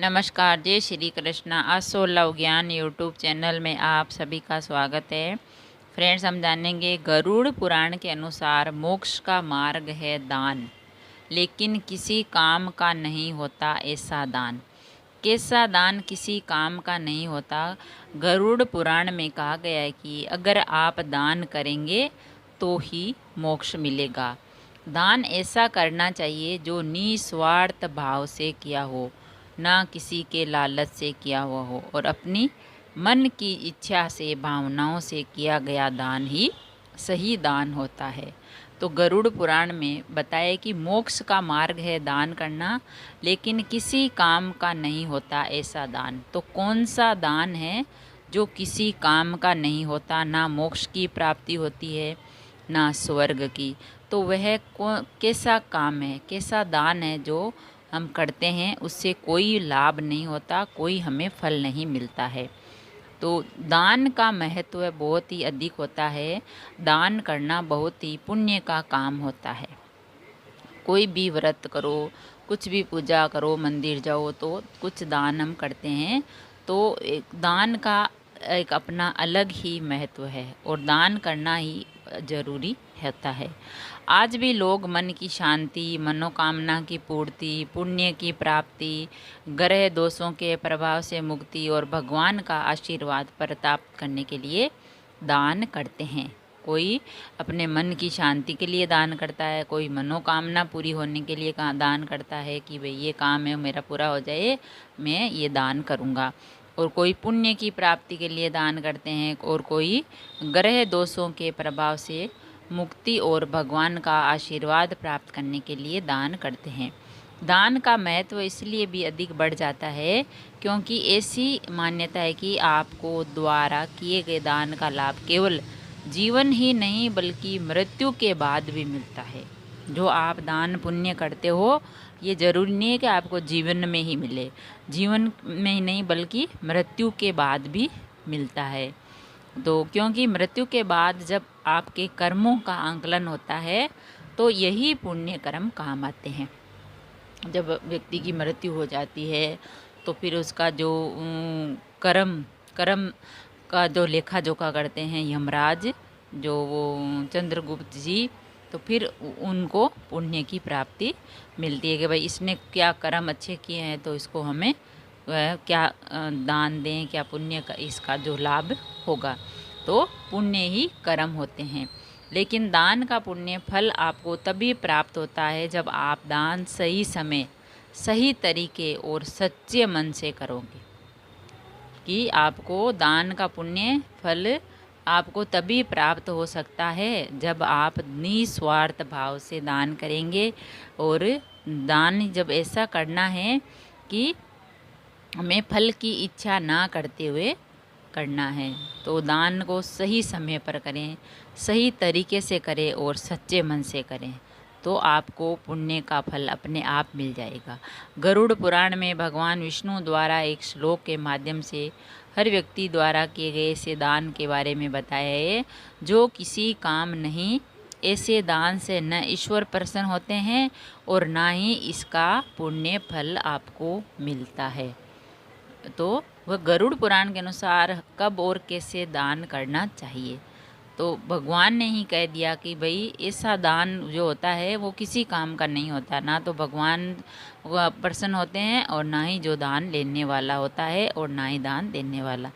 नमस्कार, जय श्री कृष्णा। असोलव ज्ञान यूट्यूब चैनल में आप सभी का स्वागत है। फ्रेंड्स, हम जानेंगे गरुड़ पुराण के अनुसार मोक्ष का मार्ग है दान, लेकिन किसी काम का नहीं होता ऐसा दान। कैसा दान किसी काम का नहीं होता? गरुड़ पुराण में कहा गया है कि अगर आप दान करेंगे तो ही मोक्ष मिलेगा। दान ऐसा करना चाहिए जो निस्वार्थ भाव से किया हो, ना किसी के लालच से किया हुआ हो, और अपनी मन की इच्छा से, भावनाओं से किया गया दान ही सही दान होता है। तो गरुड़ पुराण में बताया कि मोक्ष का मार्ग है दान करना, लेकिन किसी काम का नहीं होता ऐसा दान। तो कौन सा दान है जो किसी काम का नहीं होता? ना मोक्ष की प्राप्ति होती है, ना स्वर्ग की। तो वह कैसा काम है, कैसा दान है जो हम करते हैं, उससे कोई लाभ नहीं होता, कोई हमें फल नहीं मिलता है। तो दान का महत्व बहुत ही अधिक होता है। दान करना बहुत ही पुण्य का काम होता है। कोई भी व्रत करो, कुछ भी पूजा करो, मंदिर जाओ, तो कुछ दान हम करते हैं, तो एक दान का एक अपना अलग ही महत्व है और दान करना ही जरूरी होता है। आज भी लोग मन की शांति, मनोकामना की पूर्ति, पुण्य की प्राप्ति, ग्रह दोषों के प्रभाव से मुक्ति और भगवान का आशीर्वाद प्राप्त करने के लिए दान करते हैं। कोई अपने मन की शांति के लिए दान करता है, कोई मनोकामना पूरी होने के लिए दान करता है कि भाई ये काम है मेरा पूरा हो जाए, मैं ये दान करूँगा। और कोई पुण्य की प्राप्ति के लिए दान करते हैं, और कोई ग्रह दोषों के प्रभाव से मुक्ति और भगवान का आशीर्वाद प्राप्त करने के लिए दान करते हैं। दान का महत्व इसलिए भी अधिक बढ़ जाता है क्योंकि ऐसी मान्यता है कि आपको द्वारा किए गए दान का लाभ केवल जीवन ही नहीं बल्कि मृत्यु के बाद भी मिलता है। जो आप दान पुण्य करते हो, ये जरूरी नहीं है कि आपको जीवन में ही मिले, जीवन में ही नहीं बल्कि मृत्यु के बाद भी मिलता है। तो क्योंकि मृत्यु के बाद जब आपके कर्मों का आंकलन होता है तो यही पुण्य कर्म काम आते हैं। जब व्यक्ति की मृत्यु हो जाती है तो फिर उसका जो कर्म कर्म का जो लेखा जोखा करते हैं यमराज, जो वो चंद्रगुप्त जी, तो फिर उनको पुण्य की प्राप्ति मिलती है कि भाई इसने क्या कर्म अच्छे किए हैं तो इसको हमें क्या दान दें, क्या पुण्य का इसका जो लाभ होगा। तो पुण्य ही कर्म होते हैं। लेकिन दान का पुण्य फल आपको तभी प्राप्त होता है जब आप दान सही समय, सही तरीके और सच्चे मन से करोगे। कि आपको दान का पुण्य फल आपको तभी प्राप्त हो सकता है जब आप निस्वार्थ भाव से दान करेंगे। और दान जब ऐसा करना है कि हमें फल की इच्छा ना करते हुए करना है, तो दान को सही समय पर करें, सही तरीके से करें और सच्चे मन से करें, तो आपको पुण्य का फल अपने आप मिल जाएगा। गरुड़ पुराण में भगवान विष्णु द्वारा एक श्लोक के माध्यम से हर व्यक्ति द्वारा किए गए ऐसे दान के बारे में बताया है जो किसी काम नहीं। ऐसे दान से न ईश्वर प्रसन्न होते हैं और ना ही इसका पुण्य फल आपको मिलता है। तो वह गरुड़ पुराण के अनुसार कब और कैसे दान करना चाहिए, तो भगवान ने ही कह दिया कि भाई ऐसा दान जो होता है वो किसी काम का नहीं होता। ना तो भगवान प्रसन्न होते हैं और ना ही जो दान लेने वाला होता है और ना ही दान देने वाला।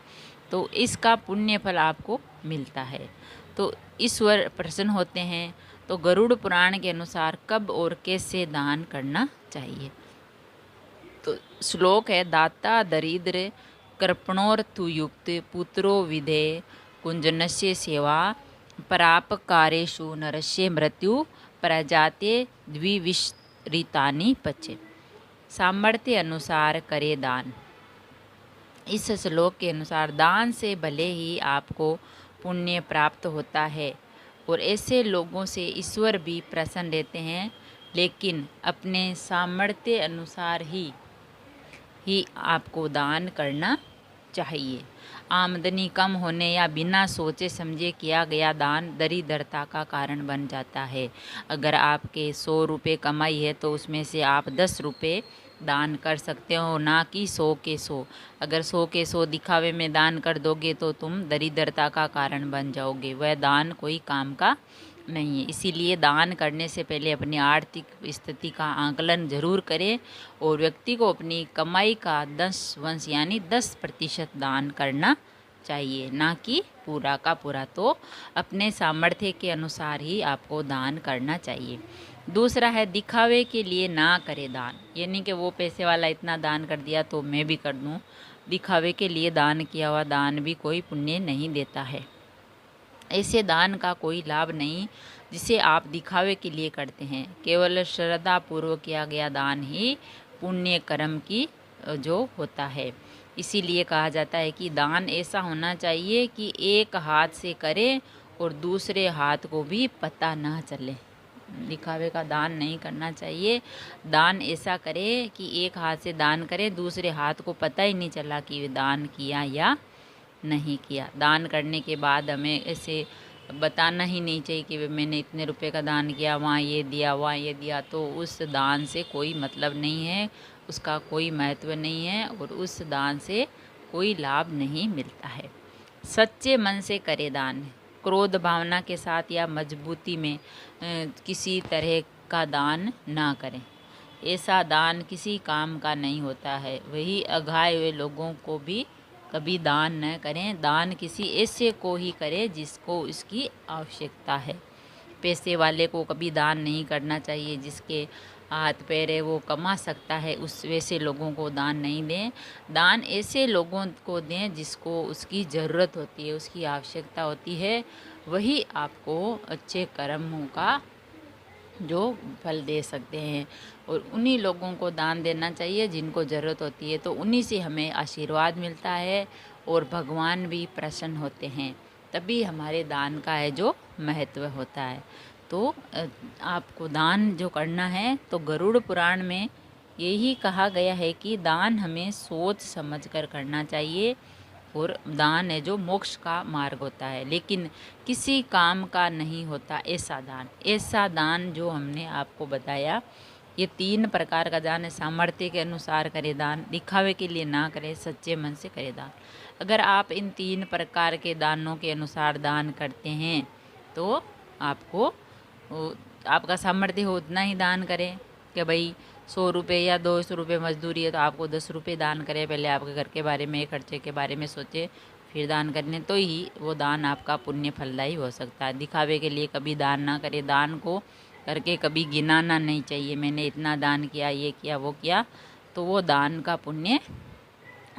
तो इसका पुण्य फल आपको मिलता है। तो ईश्वर प्रसन्न होते हैं। तो गरुड़ पुराण के अनुसार कब और कैसे दान करना चाहिए, तो श्लोक है, दाता दरिद्र कृपणोर्थु युक्त पुत्रो विधे कुंजनस्य सेवा परापकारेषु नरस्य मृत्यु प्रजाते द्विविश्रितानि पचे। सामर्थ्य अनुसार करे दान। इस श्लोक के अनुसार दान से भले ही आपको पुण्य प्राप्त होता है और ऐसे लोगों से ईश्वर भी प्रसन्न रहते हैं, लेकिन अपने सामर्थ्य अनुसार ही आपको दान करना चाहिए। आमदनी कम होने या बिना सोचे समझे किया गया दान दरिद्रता का कारण बन जाता है। अगर आपके 100 रुपये कमाई है तो उसमें से आप 10 रुपये दान कर सकते हो, ना कि 100 के 100। अगर 100 के 100 दिखावे में दान कर दोगे तो तुम दरिद्रता का कारण बन जाओगे, वह दान कोई काम का नहीं है। इसीलिए दान करने से पहले अपनी आर्थिक स्थिति का आकलन जरूर करें और व्यक्ति को अपनी कमाई का 10 यानी 10% दान करना चाहिए, ना कि पूरा का पूरा। तो अपने सामर्थ्य के अनुसार ही आपको दान करना चाहिए। दूसरा है दिखावे के लिए ना करे दान, यानी कि वो पैसे वाला इतना दान कर दिया तो मैं भी कर दूं। दिखावे के लिए दान किया हुआ दान भी कोई पुण्य नहीं देता है। ऐसे दान का कोई लाभ नहीं जिसे आप दिखावे के लिए करते हैं। केवल श्रद्धा पूर्वक किया गया दान ही पुण्य कर्म की जो होता है। इसीलिए कहा जाता है कि दान ऐसा होना चाहिए कि एक हाथ से करें और दूसरे हाथ को भी पता ना चले। दिखावे का दान नहीं करना चाहिए। दान ऐसा करे कि एक हाथ से दान करे, दूसरे हाथ को पता ही नहीं चला कि वे दान किया या नहीं किया। दान करने के बाद हमें ऐसे बताना ही नहीं चाहिए कि मैंने इतने रुपए का दान किया, वहाँ ये दिया, वहाँ ये दिया। तो उस दान से कोई मतलब नहीं है, उसका कोई महत्व नहीं है और उस दान से कोई लाभ नहीं मिलता है। सच्चे मन से करे दान। क्रोध भावना के साथ या मजबूती में किसी तरह का दान ना करें। ऐसा दान किसी काम का नहीं होता है। वही अघाए हुए लोगों को भी कभी दान न करें। दान किसी ऐसे को ही करें जिसको इसकी आवश्यकता है। पैसे वाले को कभी दान नहीं करना चाहिए। जिसके हाथ पैर है वो कमा सकता है, उस वैसे लोगों को दान नहीं दें। दान ऐसे लोगों को दें जिसको उसकी ज़रूरत होती है, उसकी आवश्यकता होती है। वही आपको अच्छे कर्मों का जो फल दे सकते हैं और उन्हीं लोगों को दान देना चाहिए जिनको ज़रूरत होती है। तो उन्हीं से हमें आशीर्वाद मिलता है और भगवान भी प्रसन्न होते हैं। तभी हमारे दान का है जो महत्व होता है। तो आपको दान जो करना है तो गरुड़ पुराण में यही कहा गया है कि दान हमें सोच समझ कर करना चाहिए और दान है जो मोक्ष का मार्ग होता है, लेकिन किसी काम का नहीं होता ऐसा दान। ऐसा दान जो हमने आपको बताया, ये 3 प्रकार का दान है। सामर्थ्य के अनुसार करे दान, दिखावे के लिए ना करे, सच्चे मन से करे दान। अगर आप इन 3 प्रकार के दानों के अनुसार दान करते हैं तो आपको आपका सामर्थ्य हो उतना ही दान करें। कि भाई 100 रुपये या 200 रुपये मजदूरी है तो आपको 10 रुपये दान करें। पहले आपके घर के बारे में, खर्चे के बारे में सोचे, फिर दान करने, तो ही वो दान आपका पुण्य फलदायी हो सकता है। दिखावे के लिए कभी दान ना करें। दान को करके कभी गिनाना नहीं चाहिए, मैंने इतना दान किया, ये किया, वो किया, तो वो दान का पुण्य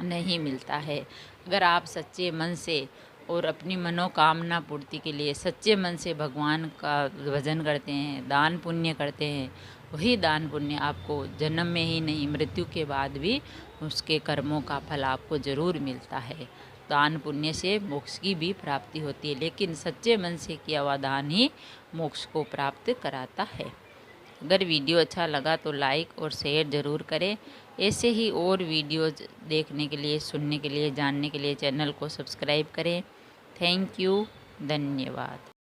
नहीं मिलता है। अगर आप सच्चे मन से और अपनी मनोकामना पूर्ति के लिए सच्चे मन से भगवान का भजन करते हैं, दान पुण्य करते हैं, वही दान पुण्य आपको जन्म में ही नहीं, मृत्यु के बाद भी उसके कर्मों का फल आपको ज़रूर मिलता है। दान पुण्य से मोक्ष की भी प्राप्ति होती है, लेकिन सच्चे मन से किया हुआ दान ही मोक्ष को प्राप्त कराता है। अगर वीडियो अच्छा लगा तो लाइक और शेयर ज़रूर करें। ऐसे ही और वीडियोज़ देखने के लिए, सुनने के लिए, जानने के लिए चैनल को सब्सक्राइब करें। थैंक यू, धन्यवाद।